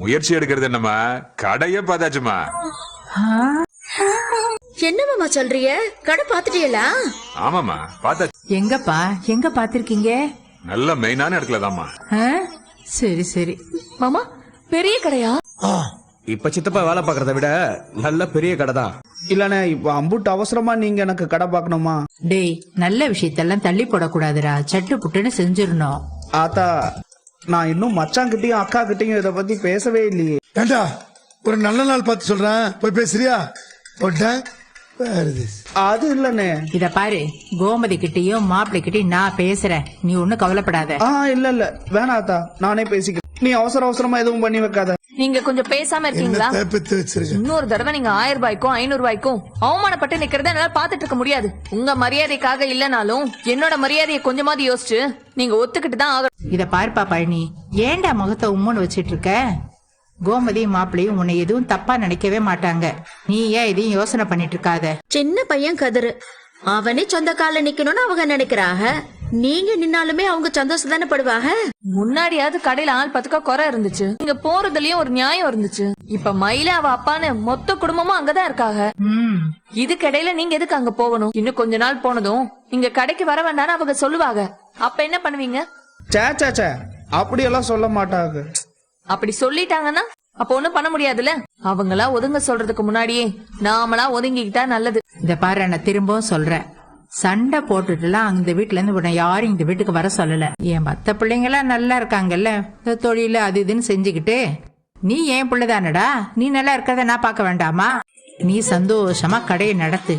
முயற்சி எடுக்கிறது என்னம்மா, கடைய பார்த்தாச்சுமா. என்னமாமா சொல்றீங்க? கடை பாத்துட்டீங்களா? ஆமாமா பார்த்தாச்சு. எங்கப்பா, எங்க பாத்திருக்கீங்க? நல்ல மெயினான இடத்துல தான்மா. சரி சரி. மாமா பெரிய கடையா? இப்ப சித்தப்பா வேலை பாக்குறத விட நல்ல பெரிய கடை தான். இல்லண்ணே, இப்ப அம்புட்டு அவசரமா நீங்க எனக்கு கடை பாக்கணுமா? டேய், நல்ல விஷயத்தெல்லாம் தள்ளி போடக்கூடாதுடா, சட்டு புட்டுன்னு செஞ்சிடணும். ஆத்தா, நான் இன்னும் மச்சாங்கிட்டையும் அக்கா கிட்டையும் இத பத்தி பேசவே இல்லையே. ஏண்டா, ஒரு நல்ல நாள் பார்த்து சொல்றேன், போய் பேசுறியா? அது இல்லண்ணே. இத பாரு, கோமதி கிட்டையும் மாப்பிள்ளை கிட்டையும் நான் பேசுறேன், நீ ஒன்னும் கவலைப்படாத. இல்ல வேணாத்தா, நானே பேசிக்கிறேன். நீ அவசரமா எதுவும் பண்ணி வைக்காத. நீங்க கொஞ்சம் பேசாம இருக்கீங்களா? இன்னொரு தடவை நீங்க 1000 ரூபாய்க்கும் 500 ரூபாய்க்கும் அவமானப்பட்டு நிக்கிறத என்னால பாத்துட்டு இருக்க முடியாது. உங்க மரியாதைக்காக இல்லனாலும் என்னோட மரியாதையை கொஞ்சமாவது யோசிச்சு நீங்க ஒத்துக்கிட்டு தான் ஆகணும். இத பாருப்பா பழனி, ஏண்டா முகத்தை உம்முன்னு வச்சிட்டு இருக்க? கோமதி மாப்பிள்ளையும் உன்னை எதுவும் தப்பா நினைக்கவே மாட்டாங்க. நீ ஏன் இதையும் யோசனை பண்ணிட்டு இருக்காத. சின்ன பையன் கதிரு, அவனே சொந்த கால நிக்கணும்னு அவங்க நினைக்கிறாங்க. நீங்க நின்னாலுமே அவங்க சந்தோஷம் தானே படுவாங்க. முன்னாடியாவது கடையில ஆள் 10 குறை இருந்துச்சு, நீங்க போறதுலயும் ஒரு நியாயம் இருந்துச்சு. இப்ப மயில அவ அப்பான்னு மொத்த குடும்பமும் அங்கதான் இருக்காங்க. இதுக்கிடையில நீங்க எதுக்கு அங்க போகணும்? இன்னும் கொஞ்ச நாள் போனதும் இங்க கடைக்கு வர வேண்டாம்னு அவங்க சொல்லுவாங்க. அப்ப என்ன பண்ணுவீங்க? சே, அப்படியெல்லாம் சொல்ல மாட்டாங்க. அப்படி சொல்லிட்டாங்கன்னா அப்ப ஒண்ணும் பண்ண முடியாதுல்ல. அவங்களா ஒதுங்க சொல்றதுக்கு முன்னாடியே நாமளா ஒதுங்கிக்கிட்டா நல்லது. இத பாரு, நான் திரும்பவும் சொல்றேன், சண்டை போட்டுட்டுலாம் அந்த வீட்டுல இருந்து உன்னை யாரும் இந்த வீட்டுக்கு வர சொல்லல. என் மத்த பிள்ளைங்க எல்லாம் நல்லா இருக்காங்கல்ல, தொழில அது இதுன்னு செஞ்சுக்கிட்டு. நீ ஏன் பிள்ளைதானடா, நீ நல்லா இருக்கிறத நான் பார்க்க வேண்டாமா? நீ சந்தோஷமா கடையை நடத்து.